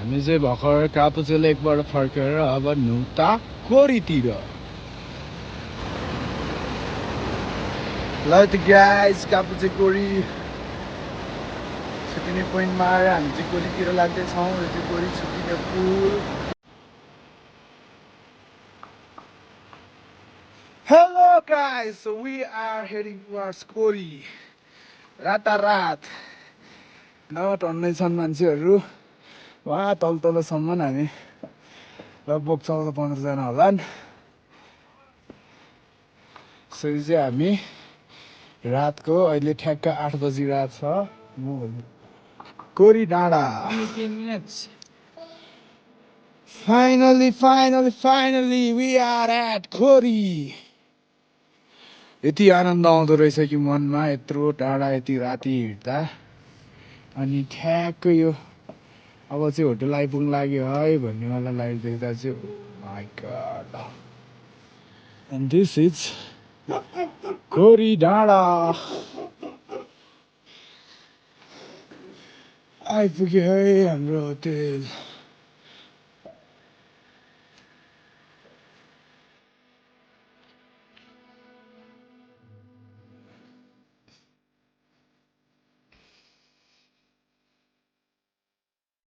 हामी चाहिँ भर्खर कापुचे लेकबाट फर्केर अब नुता कोरीतिर ल त गाइस कापुचे कोरी छुट्टिने पोइन्टमा आएर हामी चाहिँ कोरीतिर लाग्दैछौँ यो चाहिँ कोरी छुट्टिने पुल Hello guys, so we are heading towards Kori रातारात टन्नै छन् मान्छेहरू वहाँ तलसम्म हामी लगभग 14-15 जना होलान् सो चाहिँ हामी रातको अहिले ठ्याक्क 8 बजिरहेको छ कोरी डाँडा Finally we are at Kori यति आनन्द आउँदो रहेछ कि मनमा यत्रो टाढा यति राति हिँड्दा अनि ठ्याक्क यो अब चाहिँ होटल आइपुग्नु लाग्यो है भन्ने वाला लाइट देख्दा चाहिँ my god and this is Kori डाँडा आइपुग्यो है हाम्रो होटल